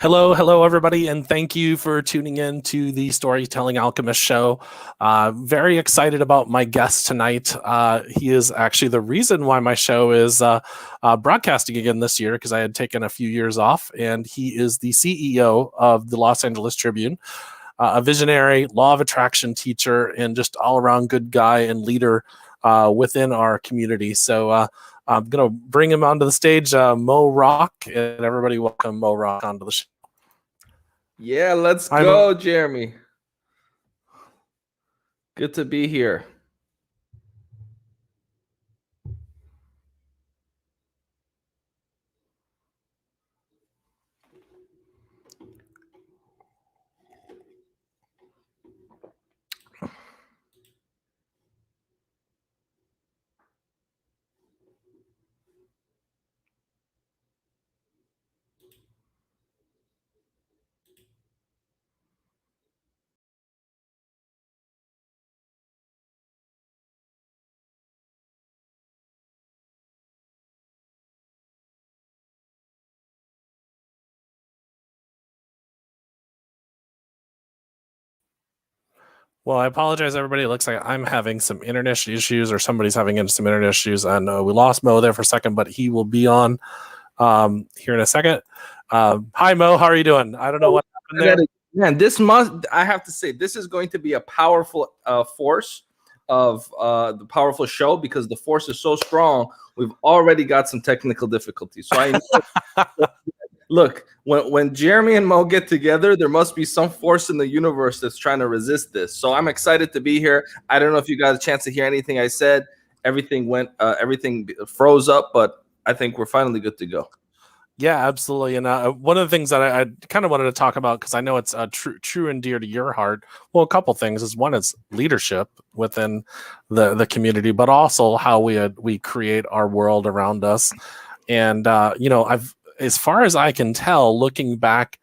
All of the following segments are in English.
Hello, everybody, and thank you for tuning in to the Storytelling Alchemist show. Very excited about my guest tonight. He is actually the reason why my show is broadcasting again this year because I had taken a few years off, and he is the CEO of the Los Angeles Tribune, a visionary, law of attraction teacher, and just all-around good guy and leader within our community. So I'm going to bring him onto the stage, Mo Rock, and everybody welcome Mo Rock onto the show. Yeah, let's go, Jeremy. Good to be here. Well, I apologize, everybody. It looks like I'm having some internet issues, or somebody's having some internet issues. I know we lost Mo there for a second, but he will be on here in a second. Hi, Mo. How are you doing? I don't know what happened there. Man, I have to say, this is going to be a powerful force of the powerful show because the force is so strong. We've already got some technical difficulties. So I look, when Jeremy and Mo get together, there must be some force in the universe that's trying to resist this. So I'm excited to be here. I don't know if you got a chance to hear anything I said. Everything froze up, but I think we're finally good to go. Yeah, absolutely. And one of the things that I kind of wanted to talk about, because I know it's true and dear to your heart. Well, a couple things is one is leadership within the community, but also how we create our world around us. And as far as I can tell, looking back,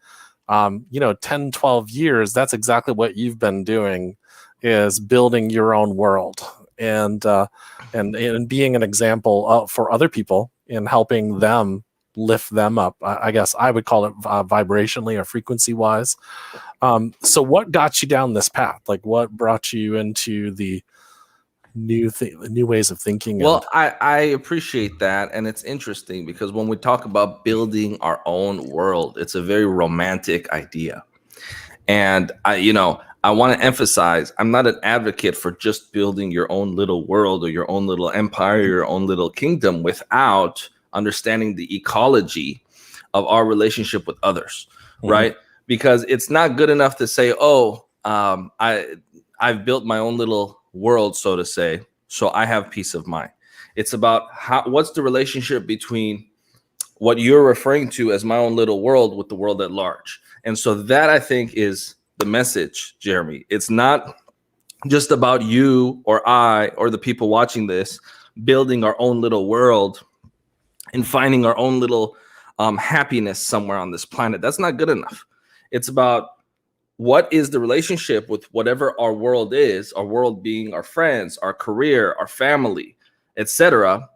10, 12 years, that's exactly what you've been doing, is building your own world and being an example for other people and helping them lift them up. I guess I would call it vibrationally or frequency wise. So what got you down this path? Like, what brought you into the new ways of thinking? Well, I appreciate that, and it's interesting because when we talk about building our own world, it's a very romantic idea. And I want to emphasize, I'm not an advocate for just building your own little world or your own little empire, your own little kingdom without understanding the ecology of our relationship with others, right? Because it's not good enough to say, "Oh, I've built my own little world," so to say, so I have peace of mind. It's about what's the relationship between what you're referring to as my own little world with the world at large. And so that, I think, is the message, Jeremy. It's not just about you or I or the people watching this building our own little world and finding our own little happiness somewhere on this planet. That's not good enough. It's about what is the relationship with whatever our world is, our world being our friends, our career, our family, etc.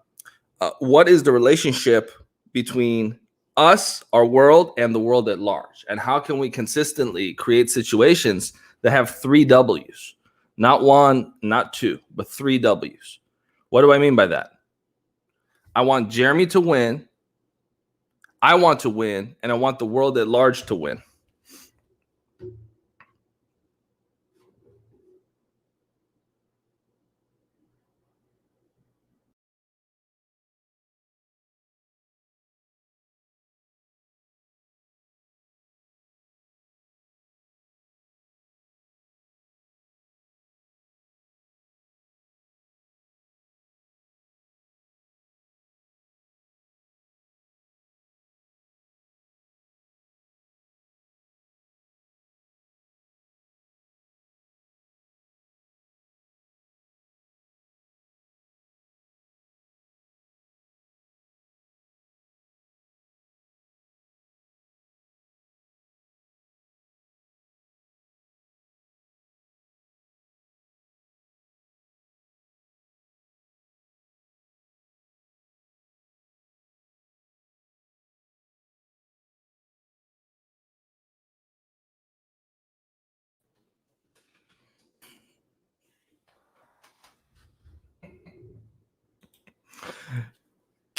What is the relationship between us, our world, and the world at large? And how can we consistently create situations that have three W's? Not one, not two, but three W's. What do I mean by that? I want Jeremy to win. I want to win, and I want the world at large to win.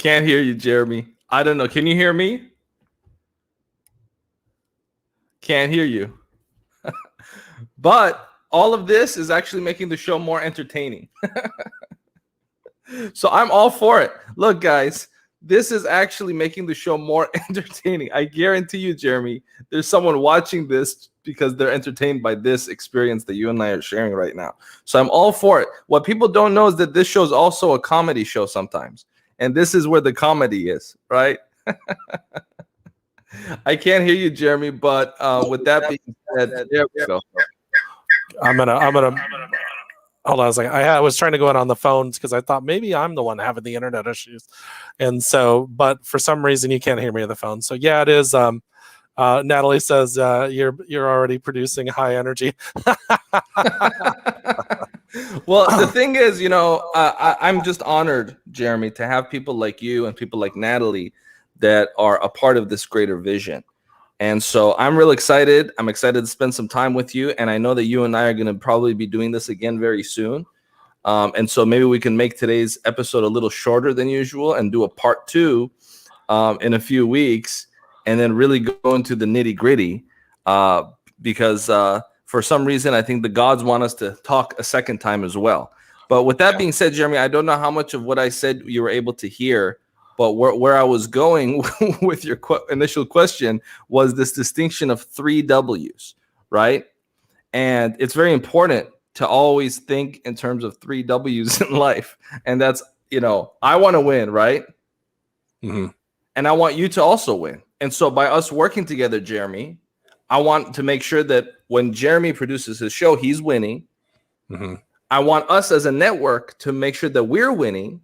Can't hear you, Jeremy. I don't know. Can you hear me? Can't hear you. But all of this is actually making the show more entertaining. So I'm all for it. Look, guys, this is actually making the show more entertaining. I guarantee you, Jeremy, there's someone watching this because they're entertained by this experience that you and I are sharing right now. So I'm all for it. What people don't know is that this show is also a comedy show sometimes. And this is where the comedy is, right? I can't hear you, Jeremy, but with that being said, there we go. I'm gonna hold on a second. I was trying to go in on the phones because I thought maybe I'm the one having the internet issues, and so, but for some reason you can't hear me on the phone. So yeah, it is. Natalie says you're already producing high energy. Well, the thing is, I'm just honored, Jeremy, to have people like you and people like Natalie that are a part of this greater vision. And so I'm real excited. I'm excited to spend some time with you. And I know that you and I are going to probably be doing this again very soon. And so maybe we can make today's episode a little shorter than usual and do a part 2 in a few weeks, and then really go into the nitty gritty because for some reason, I think the gods want us to talk a second time as well. But with that being said, Jeremy, I don't know how much of what I said you were able to hear. But where I was going with your initial question was this distinction of 3 W's, right? And it's very important to always think in terms of 3 W's in life. And that's, I want to win, right? Mm-hmm. And I want you to also win. And so by us working together, Jeremy, I want to make sure that when Jeremy produces his show, he's winning. Mm-hmm. I want us as a network to make sure that we're winning.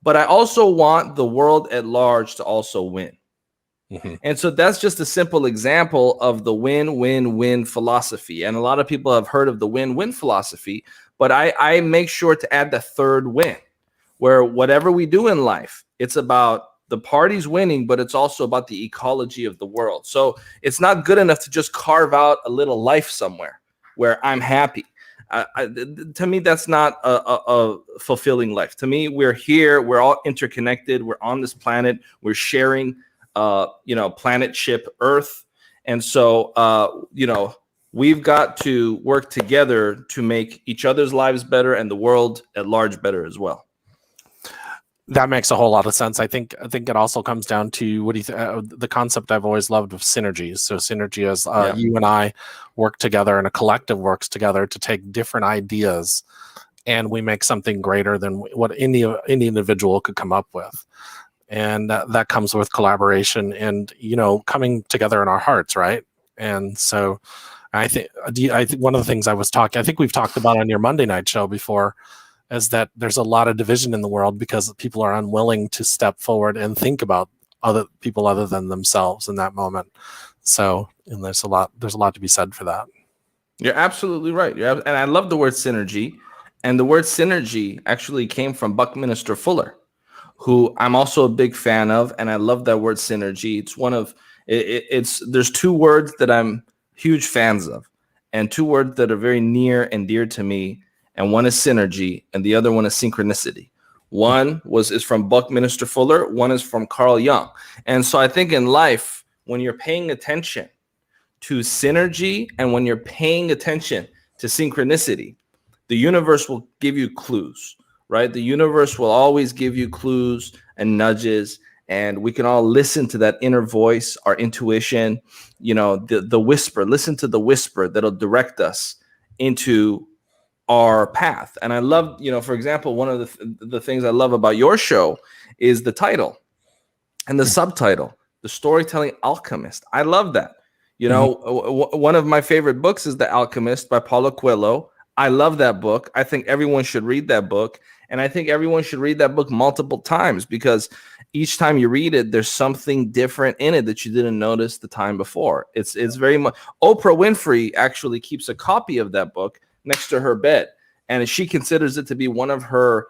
But I also want the world at large to also win. Mm-hmm. And so that's just a simple example of the win-win-win philosophy. And a lot of people have heard of the win-win philosophy, but I make sure to add the third win, where whatever we do in life, it's about the parties winning, but it's also about the ecology of the world. So it's not good enough to just carve out a little life somewhere where I'm happy. To me, that's not a fulfilling life. To me, we're here. We're all interconnected. We're on this planet. We're sharing, planet ship Earth. And so, we've got to work together to make each other's lives better and the world at large better as well. That makes a whole lot of sense. I think it also comes down to what do you the concept I've always loved of synergies. So synergy is you and I work together and a collective works together to take different ideas and we make something greater than what any individual could come up with. And that comes with collaboration and, coming together in our hearts, right? And so I think one of the things I think we've talked about on your Monday night show before is that there's a lot of division in the world because people are unwilling to step forward and think about other people other than themselves in that moment. So, and there's a lot to be said for that. You're absolutely right. And I love the word synergy. And the word synergy actually came from Buckminster Fuller, who I'm also a big fan of. And I love that word synergy. It's there's 2 words that I'm huge fans of and 2 words that are very near and dear to me. And one is synergy, and the other one is synchronicity. One is from Buckminster Fuller, one is from Carl Jung. And so I think in life, when you're paying attention to synergy and when you're paying attention to synchronicity, the universe will give you clues, right? The universe will always give you clues and nudges, and we can all listen to that inner voice, our intuition, the whisper. Listen to the whisper that'll direct us into our path. And I love, for example, one of the things I love about your show is the title and the subtitle, The Storytelling Alchemist. I love that. One of my favorite books is The Alchemist by Paulo Coelho. I love that book. I think everyone should read that book. And I think everyone should read that book multiple times because each time you read it, there's something different in it that you didn't notice the time before. It's very much. Oprah Winfrey actually keeps a copy of that book next to her bed, and she considers it to be one of her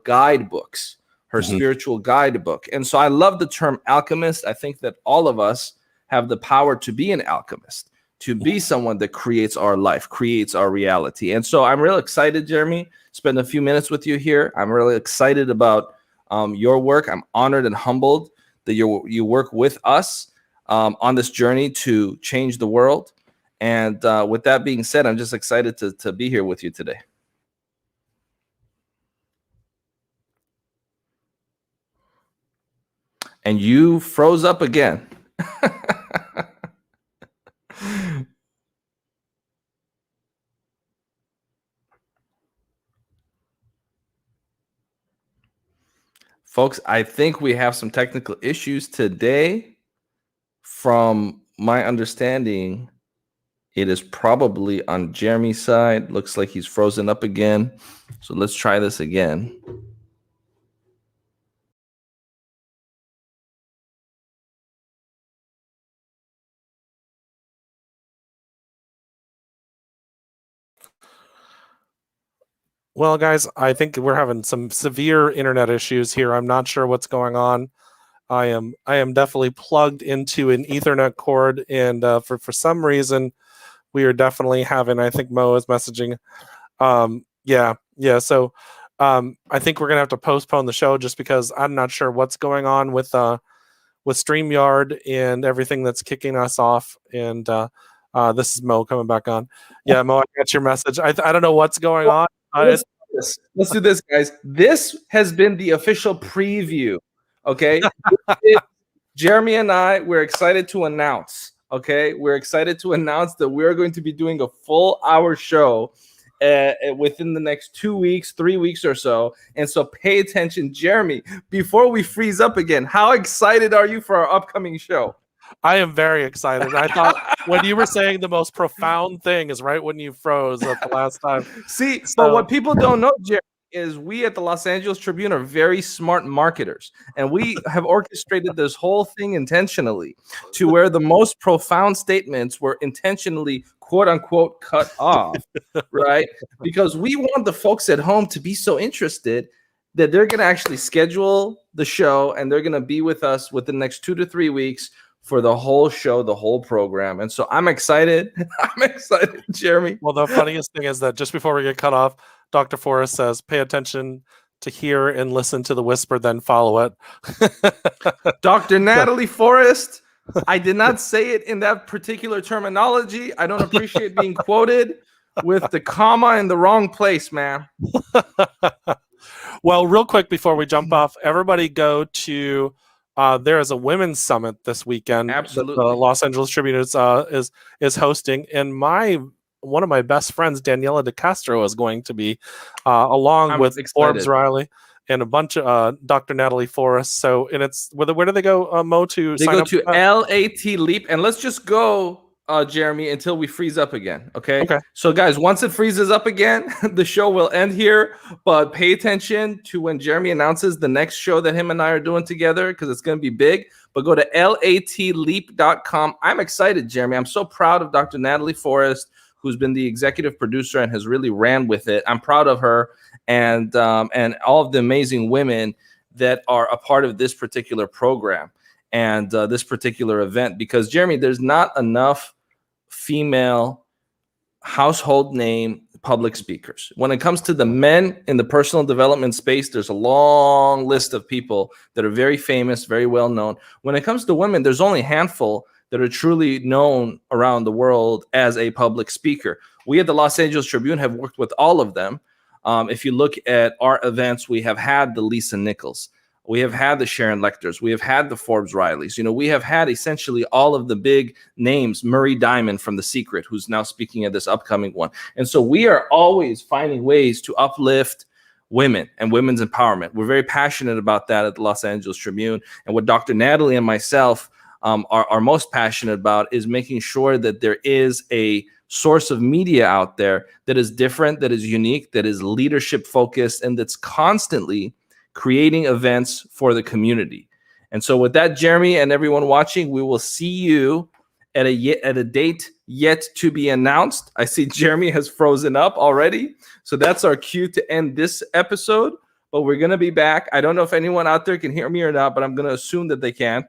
guidebooks, her spiritual guidebook. And so I love the term alchemist. I think that all of us have the power to be an alchemist, to be someone that creates our life, creates our reality. And so I'm real excited, Jeremy, spend a few minutes with you here. I'm really excited about your work. I'm honored and humbled that you work with us on this journey to change the world. And with that being said, I'm just excited to be here with you today. And you froze up again. Folks, I think we have some technical issues today. From my understanding, it is probably on Jeremy's side. Looks like he's frozen up again. So let's try this again. Well, guys, I think we're having some severe internet issues here. I'm not sure what's going on. I am definitely plugged into an Ethernet cord, and for some reason, we are definitely having. I think Mo is messaging. Yeah. So I think we're gonna have to postpone the show just because I'm not sure what's going on with StreamYard and everything that's kicking us off. And this is Mo coming back on. Yeah, Mo, I got your message. I don't know what's going on. Let's do this, guys. This has been the official preview. Okay. Jeremy and I, we're excited to announce. Okay. We're excited to announce that we're going to be doing a full hour show within the next 2 weeks, 3 weeks or so. And so pay attention. Jeremy, before we freeze up again, how excited are you for our upcoming show? I am very excited. I thought when you were saying the most profound thing is right when you froze the last time. See, but what people don't know, Jeremy, is we at the Los Angeles Tribune are very smart marketers, and we have orchestrated this whole thing intentionally to where the most profound statements were intentionally, quote unquote, cut off, right? Because we want the folks at home to be so interested that they're going to actually schedule the show and they're going to be with us within the next 2 to 3 weeks for the whole show, the whole program. And so I'm excited. I'm excited, Jeremy. Well, the funniest thing is that just before we get cut off, Dr. Forrest says, pay attention to hear and listen to the whisper, then follow it. Dr. Natalie Forrest, I did not say it in that particular terminology. I don't appreciate being quoted with the comma in the wrong place, man. Well, real quick before we jump off, everybody go to there is a women's summit this weekend. Absolutely. The Los Angeles Tribune is hosting, and one of my best friends, Daniela De Castro, is going to be along with Forbes Riley and a bunch of Dr. Natalie Forrest. So, and it's where do they go, Mo? To they go to LAT Leap, and let's just go, Jeremy, until we freeze up again. Okay. So, guys, once it freezes up again, the show will end here. But pay attention to when Jeremy announces the next show that him and I are doing together, because it's going to be big. But go to latleap.com. I'm excited, Jeremy. I'm so proud of Dr. Natalie Forrest, who's been the executive producer and has really ran with it. I'm proud of her and all of the amazing women that are a part of this particular program and this particular event. Because, Jeremy, there's not enough female household name public speakers. When it comes to the men in the personal development space, there's a long list of people that are very famous, very well known. When it comes to women, there's only a handful that are truly known around the world as a public speaker. We at the Los Angeles Tribune have worked with all of them. If you look at our events, we have had the Lisa Nichols. We have had the Sharon Lecters. We have had the Forbes Rileys. You know, we have had essentially all of the big names, Murray Diamond from The Secret, who's now speaking at this upcoming one. And so we are always finding ways to uplift women and women's empowerment. We're very passionate about that at the Los Angeles Tribune. And what Dr. Natalie and myself are most passionate about is making sure that there is a source of media out there that is different, that is unique, that is leadership focused, and that's constantly creating events for the community. And so with that, Jeremy and everyone watching, we will see you at a date yet to be announced. I see Jeremy has frozen up already. So that's our cue to end this episode, but we're going to be back. I don't know if anyone out there can hear me or not, but I'm going to assume that they can.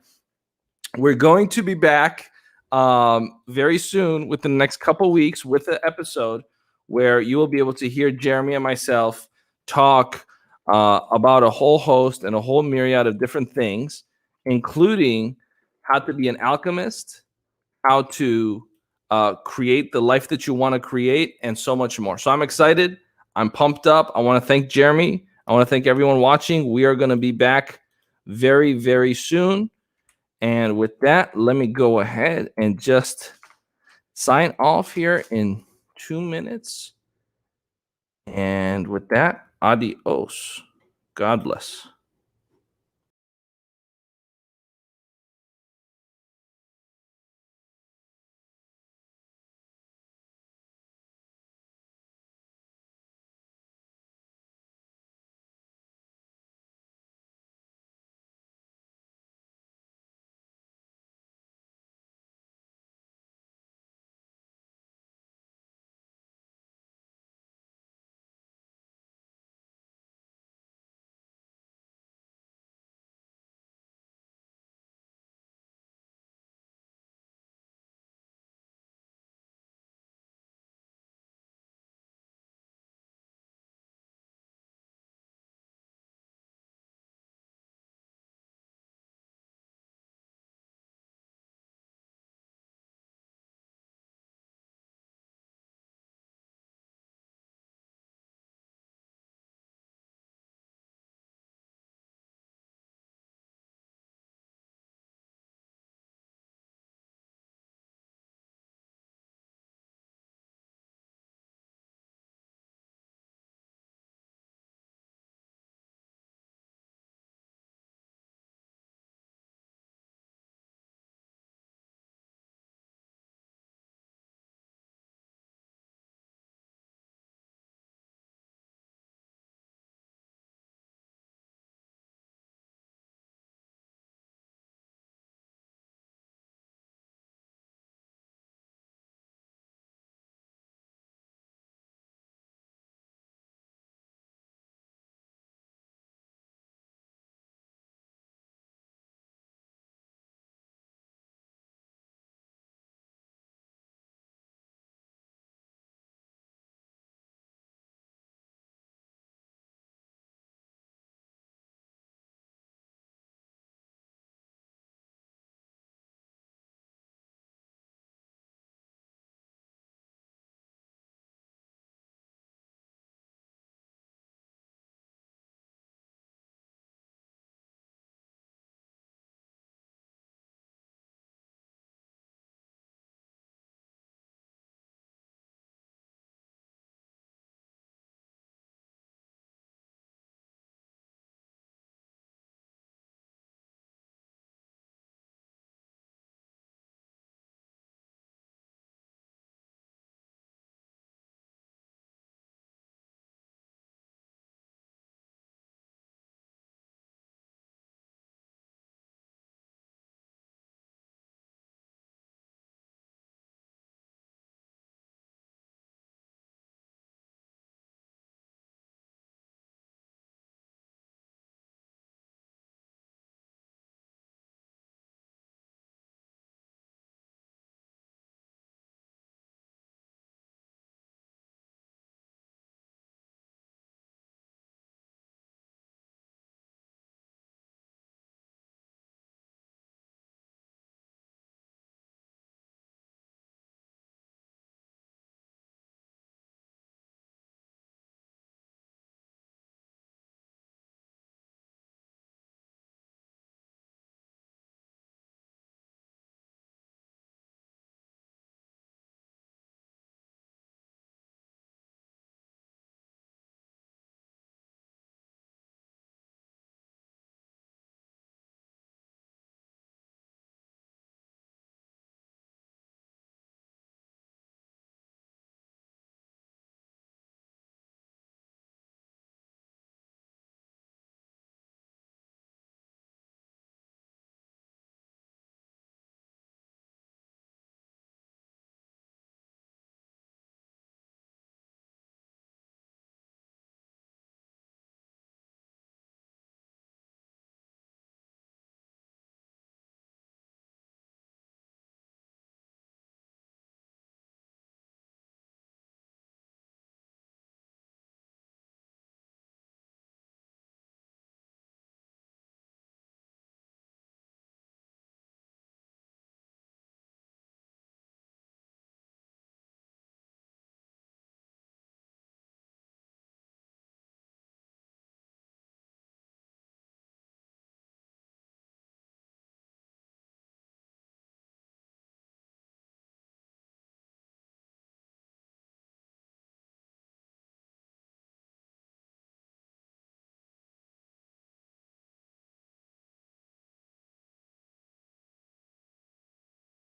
We're going to be back very soon within the next couple weeks with an episode where you will be able to hear Jeremy and myself talk about a whole host and a whole myriad of different things, including how to be an alchemist, how to create the life that you want to create, and so much more. So I'm excited. I'm pumped up. I want to thank Jeremy. I want to thank everyone watching. We are going to be back very, very soon. And with that, let me go ahead and just sign off here in 2 minutes. And with that, adios. God bless.